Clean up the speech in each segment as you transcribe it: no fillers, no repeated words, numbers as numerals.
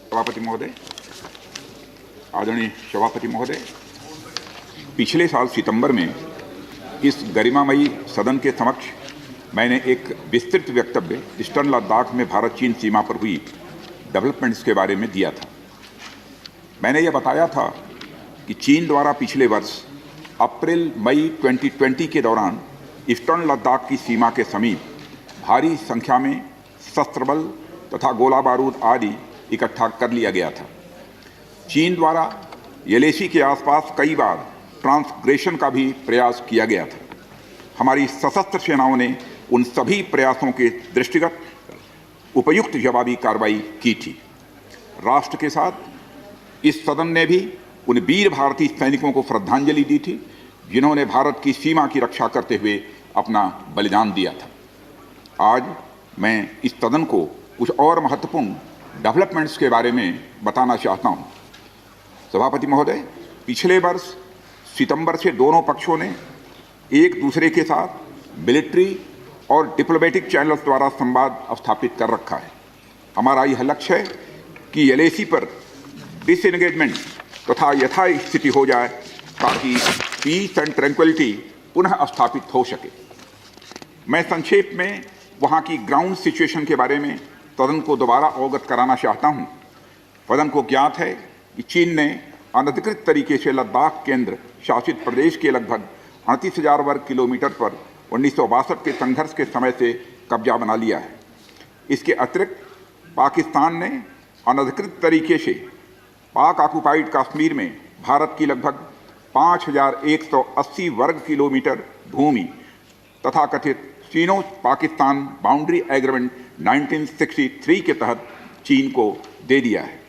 सभापति महोदय, आदरणीय सभापति महोदय, पिछले साल सितंबर में इस गरिमामयी सदन के समक्ष मैंने एक विस्तृत वक्तव्य ईस्टर्न लद्दाख में भारत चीन सीमा पर हुई डेवलपमेंट्स के बारे में दिया था। मैंने यह बताया था कि चीन द्वारा पिछले वर्ष अप्रैल मई 2020 के दौरान ईस्टर्न लद्दाख की सीमा के समीप भारी संख्या में शस्त्र बल तथा गोला बारूद आदि इकट्ठा कर लिया गया था। चीन द्वारा एलएसी के आसपास कई बार ट्रांसग्रेशन का भी प्रयास किया गया था। हमारी सशस्त्र सेनाओं ने उन सभी प्रयासों के दृष्टिगत उपयुक्त जवाबी कार्रवाई की थी। राष्ट्र के साथ इस सदन ने भी उन वीर भारतीय सैनिकों को श्रद्धांजलि दी थी जिन्होंने भारत की सीमा की रक्षा करते हुए अपना बलिदान दिया था। आज मैं इस सदन को कुछ और महत्वपूर्ण डेवलपमेंट्स के बारे में बताना चाहता हूं। सभापति महोदय, पिछले वर्ष सितंबर से दोनों पक्षों ने एक दूसरे के साथ मिलिट्री और डिप्लोमेटिक चैनल्स द्वारा संवाद स्थापित कर रखा है। हमारा यह लक्ष्य है कि एलएसी पर डिसएंगेजमेंट तथा यथास्थिति हो जाए ताकि पीस एंड ट्रैंक्विलिटी पुनः स्थापित हो सके। मैं संक्षेप में वहाँ की ग्राउंड सिचुएशन के बारे में सदन को दोबारा अवगत कराना चाहता हूँ। सदन को ज्ञात है कि चीन ने अनधिकृत तरीके से लद्दाख केंद्र शासित प्रदेश के लगभग 38,000 वर्ग किलोमीटर पर 1962 के संघर्ष के समय से कब्जा बना लिया है। इसके अतिरिक्त पाकिस्तान ने अनधिकृत तरीके से पाक ऑक्युपाइड कश्मीर में भारत की लगभग 5,180 वर्ग किलोमीटर भूमि तथा कथित चीनो पाकिस्तान बाउंड्री एग्रीमेंट 1963 के तहत चीन को दे दिया है।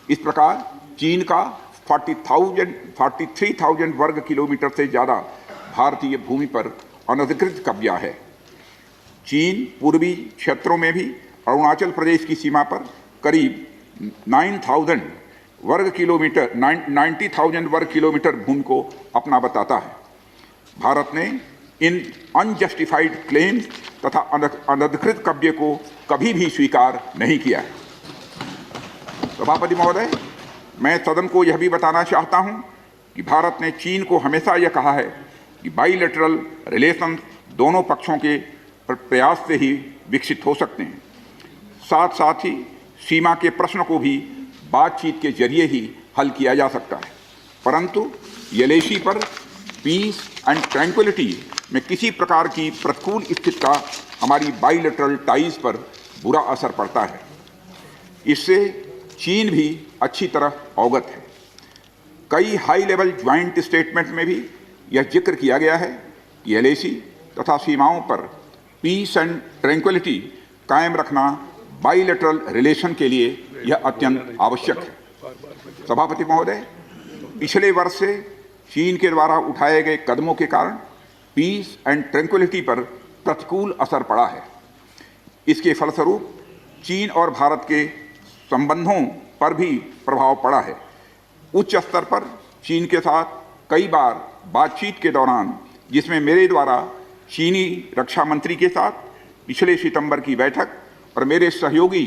इस प्रकार चीन का 43,000 वर्ग किलोमीटर से ज़्यादा भारतीय भूमि पर अनधिकृत कब्जा है। चीन पूर्वी क्षेत्रों में भी अरुणाचल प्रदेश की सीमा पर करीब 90,000 वर्ग किलोमीटर 90,000 वर्ग किलोमीटर भूमि को अपना बताता है। भारत ने इन अनजस्टिफाइड क्लेम्स तथा अनधिकृत कब्जे को कभी भी स्वीकार नहीं किया है। सभापति महोदय, मैं सदन को यह भी बताना चाहता हूं कि भारत ने चीन को हमेशा यह कहा है कि बाइलेटरल रिलेशंस दोनों पक्षों के प्रयास से ही विकसित हो सकते हैं। साथ साथ ही सीमा के प्रश्न को भी बातचीत के जरिए ही हल किया जा सकता है, परंतु एलएसी पर पीस एंड ट्रैंक्विलिटी में किसी प्रकार की प्रतिकूल स्थिति का हमारी बाइलेटरल टाइज पर बुरा असर पड़ता है। इससे चीन भी अच्छी तरह अवगत है। कई हाई लेवल ज्वाइंट स्टेटमेंट में भी यह जिक्र किया गया है कि एलएसी तथा सीमाओं पर पीस एंड ट्रैंक्विलिटी कायम रखना बाइलेटरल रिलेशन के लिए यह अत्यंत आवश्यक है। सभापति महोदय, पिछले वर्ष से चीन के द्वारा उठाए गए कदमों के कारण पीस एंड ट्रैंक्विलिटी पर प्रतिकूल असर पड़ा है। इसके फलस्वरूप चीन और भारत के संबंधों पर भी प्रभाव पड़ा है। उच्च स्तर पर चीन के साथ कई बार बातचीत के दौरान, जिसमें मेरे द्वारा चीनी रक्षा मंत्री के साथ पिछले सितंबर की बैठक और मेरे सहयोगी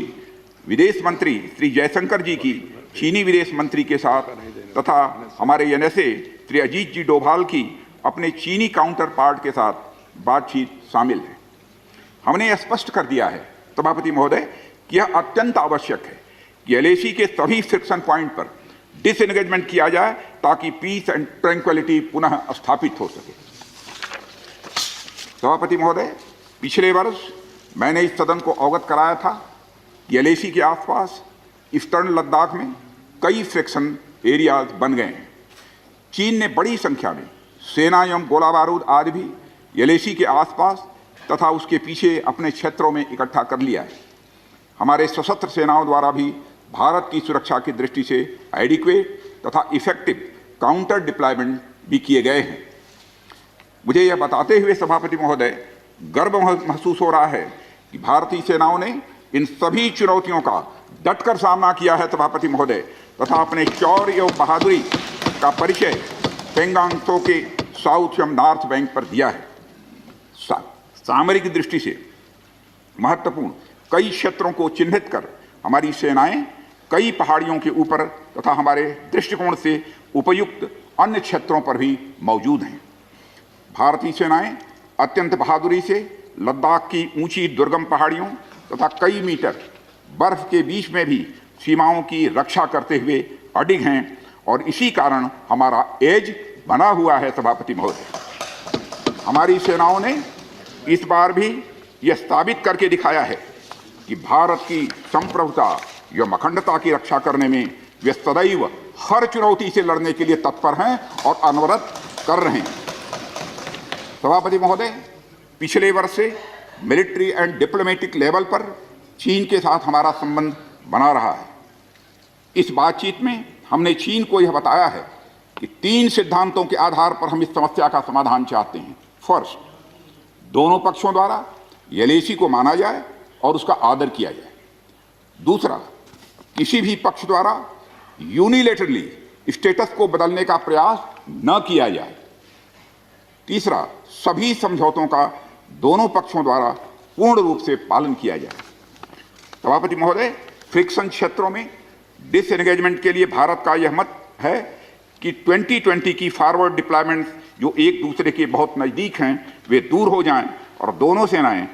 विदेश मंत्री श्री जयशंकर जी की चीनी विदेश मंत्री के साथ तथा हमारे एनएसए श्री अजीत जी डोभाल की अपने चीनी काउंटर पार्ट के साथ बातचीत शामिल है। हमने यह स्पष्ट कर दिया है सभापति महोदय कि यह अत्यंत आवश्यक है कि एलएसी के सभी फ्रिक्शन पॉइंट पर डिसएंगेजमेंट किया जाए ताकि पीस एंड ट्रैंक्विलिटी पुनः स्थापित हो सके। सभापति महोदय, पिछले वर्ष मैंने इस सदन को अवगत कराया था कि एलएसी के आसपास ईस्टर्न लद्दाख में कई फ्रिक्शन एरियाज बन गए हैं। चीन ने बड़ी संख्या में सेना एवं गोला बारूद आदि भी एलएसी के आसपास तथा उसके पीछे अपने क्षेत्रों में इकट्ठा कर लिया है। हमारे सशस्त्र सेनाओं द्वारा भी भारत की सुरक्षा की दृष्टि से एडिक्वेट तथा इफेक्टिव काउंटर डिप्लॉयमेंट भी किए गए हैं। मुझे यह बताते हुए सभापति महोदय गर्व महसूस हो रहा है कि भारतीय सेनाओं ने इन सभी चुनौतियों का डटकर सामना किया है सभापति महोदय, तथा अपने शौर्य एवं बहादुरी का परिचय पेंगांग त्सो के साउथ एवं नॉर्थ बैंक पर दिया है। सामरिक दृष्टि से महत्वपूर्ण कई क्षेत्रों को चिन्हित कर हमारी सेनाएं कई पहाड़ियों के ऊपर तथा हमारे दृष्टिकोण से उपयुक्त अन्य क्षेत्रों पर भी मौजूद हैं। भारतीय सेनाएं अत्यंत बहादुरी से लद्दाख की ऊंची दुर्गम पहाड़ियों तथा कई मीटर बर्फ के बीच में भी सीमाओं की रक्षा करते हुए अडिग हैं और इसी कारण हमारा एज बना हुआ है। सभापति महोदय, हमारी सेनाओं ने इस बार भी यह साबित करके दिखाया है कि भारत की संप्रभुता एवं अखंडता की रक्षा करने में वे सदैव हर चुनौती से लड़ने के लिए तत्पर हैं और अनवरत कर रहे हैं। सभापति महोदय, पिछले वर्ष से मिलिट्री एंड डिप्लोमेटिक लेवल पर चीन के साथ हमारा संबंध बना रहा है। इस बातचीत में हमने चीन को यह बताया है कि 3 सिद्धांतों के आधार पर हम इस समस्या का समाधान चाहते हैं। फर्स्ट, दोनों पक्षों द्वारा एलएसी को माना जाए और उसका आदर किया जाए। दूसरा, किसी भी पक्ष द्वारा यूनिलेटरली स्टेटस को बदलने का प्रयास न किया जाए। तीसरा, सभी समझौतों का दोनों पक्षों द्वारा पूर्ण रूप से पालन किया जाए। सभापति महोदय, फ्रिक्शन क्षेत्रों में डिसएंगेजमेंट के लिए भारत का यह मत है कि 2020 की फॉरवर्ड डिप्लॉयमेंट जो एक दूसरे के बहुत नज़दीक हैं वे दूर हो जाएं और दोनों सेनाएं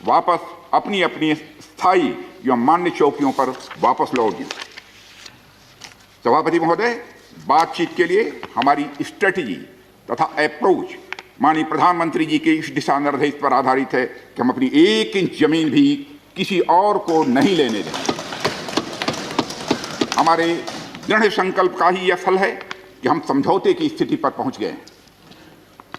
वापस अपनी अपनी स्थायी एवं मान्य चौकियों पर वापस लौट जाएं। सभापति महोदय, बातचीत के लिए हमारी स्ट्रेटजी तथा अप्रोच माननीय प्रधानमंत्री जी के इस दिशा निर्देश पर आधारित है कि हम अपनी 1 इंच जमीन भी किसी और को नहीं लेने देंगे। हमारे दृढ़ संकल्प का ही यह फल है कि हम समझौते की स्थिति पर पहुंच गए हैं।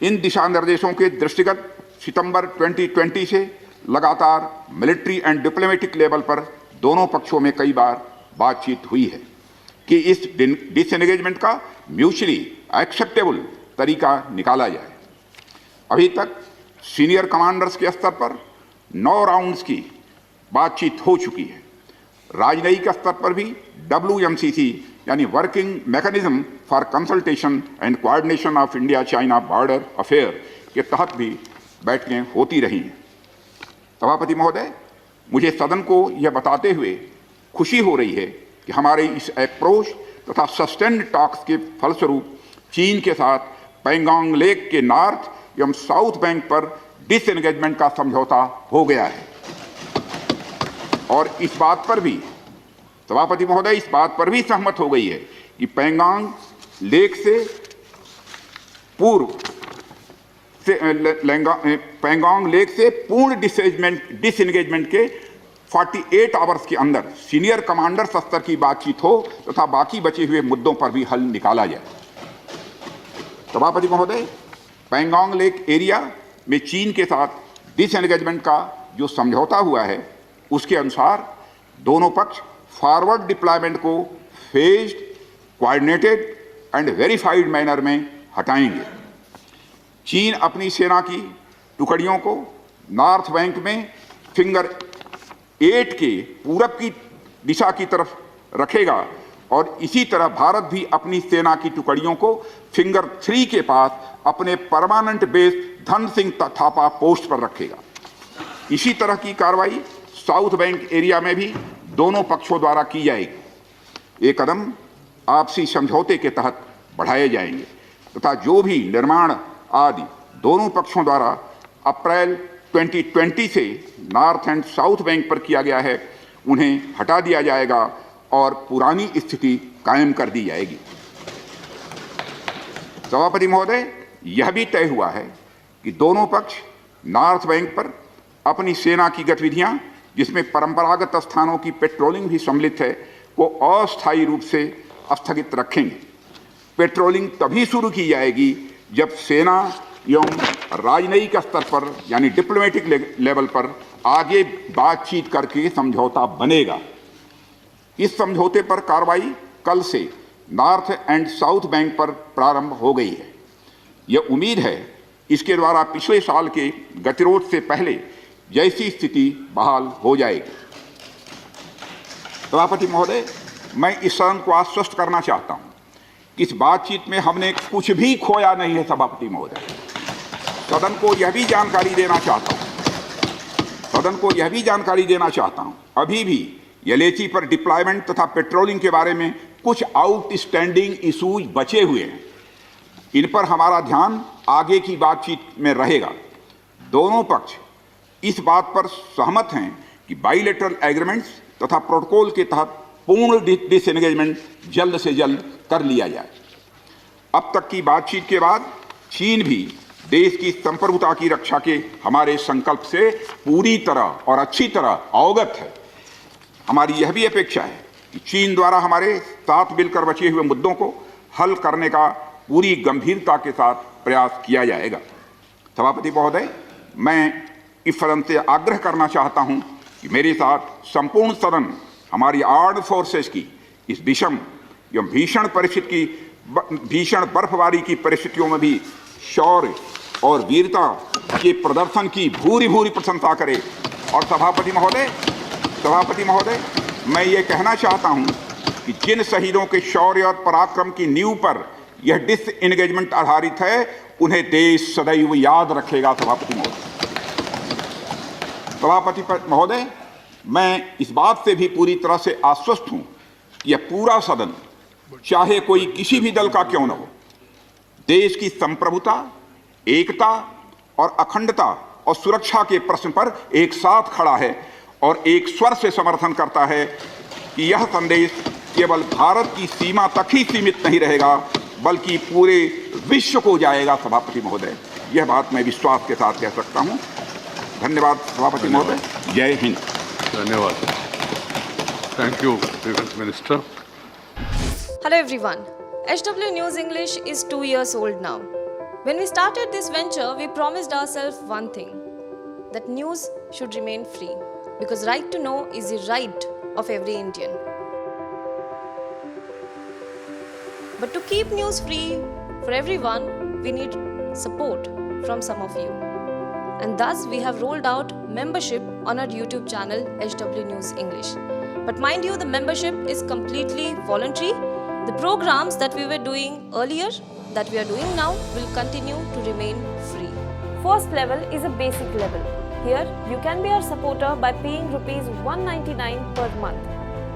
इन दिशा निर्देशों के दृष्टिगत सितंबर 2020 से लगातार मिलिट्री एंड डिप्लोमेटिक लेवल पर दोनों पक्षों में कई बार बातचीत हुई है कि इस डिसएंगेजमेंट का म्यूचुअली एक्सेप्टेबल तरीका निकाला जाए। अभी तक सीनियर कमांडर्स के स्तर पर 9 राउंड्स की बातचीत हो चुकी है। राजनयिक स्तर पर भी WMCC यानी working mechanism for consultation and coordination of India China border affair के तहत भी बैठकें होती रही हैं। सभापति महोदय, मुझे सदन को यह बताते हुए खुशी हो रही है कि हमारे इस अप्रोच तथा सस्टेन्ड टॉक्स के फलस्वरूप चीन के साथ पैंगोंग लेक के नॉर्थ एवं साउथ बैंक पर डिसएंगेजमेंट का समझौता हो गया है और इस बात पर भी सभापति महोदय इस बात पर भी सहमत हो गई है कि पैंगोंग लेक से पूर्व से पैंगोंग लेक से पूर्ण डिसएंगेजमेंट के 48 आवर्स के अंदर सीनियर कमांडर स्तर की बातचीत हो तथा बाकी बचे हुए मुद्दों पर भी हल निकाला जाए। सभापति महोदय, पैंगोंग लेक एरिया में चीन के साथ डिसएंगेजमेंट का जो समझौता हुआ है उसके अनुसार दोनों पक्ष फॉरवर्ड डिप्लॉयमेंट को phased, coordinated and verified manner में हटाएंगे। चीन अपनी सेना की टुकड़ियों को नॉर्थ बैंक में फिंगर 8 के पूरब की दिशा की तरफ रखेगा और इसी तरह भारत भी अपनी सेना की टुकड़ियों को फिंगर 3 के पास अपने permanent base Dhan Singh Thapa post पर रखेगा। इसी तरह की कार्रवाई साउथ बैंक एरिया में भी दोनों पक्षों द्वारा की जाएगी। ये कदम आपसी समझौते के तहत बढ़ाए जाएंगे तथा जो भी निर्माण आदि दोनों पक्षों द्वारा अप्रैल 2020 से नॉर्थ एंड साउथ बैंक पर किया गया है उन्हें हटा दिया जाएगा और पुरानी स्थिति कायम कर दी जाएगी। सभापति महोदय, यह भी तय हुआ है कि दोनों पक्ष नॉर्थ बैंक पर अपनी सेना की गतिविधियां जिसमें परंपरागत स्थानों की पेट्रोलिंग भी सम्मिलित है को अस्थायी रूप से स्थगित रखेंगे। पेट्रोलिंग तभी शुरू की जाएगी जब सेना एवं राजनयिक स्तर पर यानी डिप्लोमेटिक लेवल पर आगे बातचीत करके समझौता बनेगा। इस समझौते पर कार्रवाई कल से नॉर्थ एंड साउथ बैंक पर प्रारंभ हो गई है। यह उम्मीद है इसके द्वारा पिछले साल के गतिरोध से पहले जैसी स्थिति बहाल हो जाएगी। सभापति महोदय, मैं इस सदन को आश्वस्त करना चाहता हूं कि इस बातचीत में हमने कुछ भी खोया नहीं है। सभापति महोदय, सदन को यह भी जानकारी देना चाहता हूं अभी भी LAC पर डिप्लॉयमेंट तथा पेट्रोलिंग के बारे में कुछ आउटस्टैंडिंग इशूज बचे हुए हैं। इन पर हमारा ध्यान आगे की बातचीत में रहेगा। दोनों पक्ष इस बात पर सहमत हैं कि बाइलेटरल एग्रीमेंट्स तथा प्रोटोकॉल के तहत पूर्ण डिसएंगेजमेंट जल्द से जल्द कर लिया जाए। अब तक की बातचीत के बाद चीन भी देश की संप्रभुता की रक्षा के हमारे संकल्प से पूरी तरह और अच्छी तरह अवगत है। हमारी यह भी अपेक्षा है कि चीन द्वारा हमारे साथ मिलकर बचे हुए मुद्दों को हल करने का पूरी गंभीरता के साथ प्रयास किया जाएगा। सभापति महोदय, मैं इस सदन से आग्रह करना चाहता हूं कि मेरे साथ संपूर्ण सदन हमारी आर्म्ड फोर्सेस की इस विषम एवं भीषण बर्फबारी की परिस्थितियों में भी शौर्य और वीरता के प्रदर्शन की भूरी भूरी प्रशंसा करे। और सभापति महोदय, मैं ये कहना चाहता हूं कि जिन शहीदों के शौर्य और पराक्रम की नींव पर यह डिसएंगेजमेंट आधारित है, उन्हें देश सदैव याद रखेगा। सभापति महोदय, मैं इस बात से भी पूरी तरह से आश्वस्त हूं कि यह पूरा सदन, चाहे कोई किसी भी दल का क्यों न हो, देश की संप्रभुता, एकता और अखंडता और सुरक्षा के प्रश्न पर एक साथ खड़ा है और एक स्वर से समर्थन करता है कि यह संदेश केवल भारत की सीमा तक ही सीमित नहीं रहेगा, बल्कि पूरे विश्व को जाएगा। सभापति महोदय, यह बात मैं विश्वास के साथ कह सकता हूं। धन्यवाद सभापति महोदय। जय हिंद। धन्यवाद। Thank you defence minister. Hello everyone. HW News English is 2 years old now. When we started this venture, we promised ourselves one thing, that news should remain free, because right to know is the right of every Indian. But to keep news free for everyone, we need support from some of you. And thus we have rolled out membership on our YouTube channel HW News English. But mind you, the membership is completely voluntary. The programs that we were doing earlier, that we are doing now, will continue to remain free. First level is a basic level. Here, you can be our supporter by paying rupees 199 per month.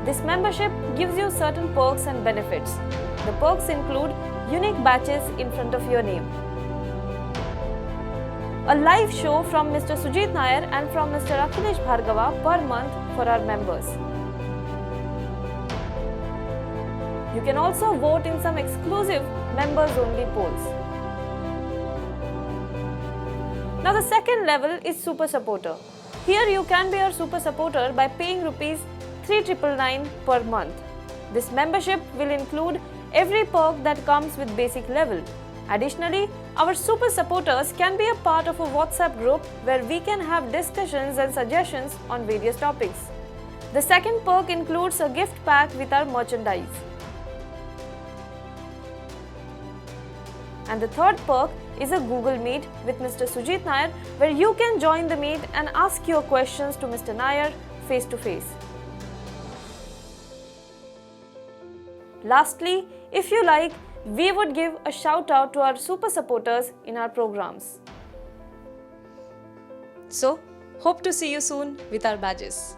This membership gives you certain perks and benefits. The perks include unique badges in front of your name, a live show from Mr. Sujit Nair and from Mr. Akhilesh Bhargava per month for our members. You can also vote in some exclusive members-only polls. Now the second level is Super Supporter. Here you can be our Super Supporter by paying rupees 3,999 per month. This membership will include every perk that comes with basic level. Additionally, our Super Supporters can be a part of a WhatsApp group where we can have discussions and suggestions on various topics. The second perk includes a gift pack with our merchandise. And the third perk is a Google Meet with Mr. Sujit Nair, where you can join the meet and ask your questions to Mr. Nair face to face. Lastly, if you like, we would give a shout out to our super supporters in our programs. So, hope to see you soon with our badges.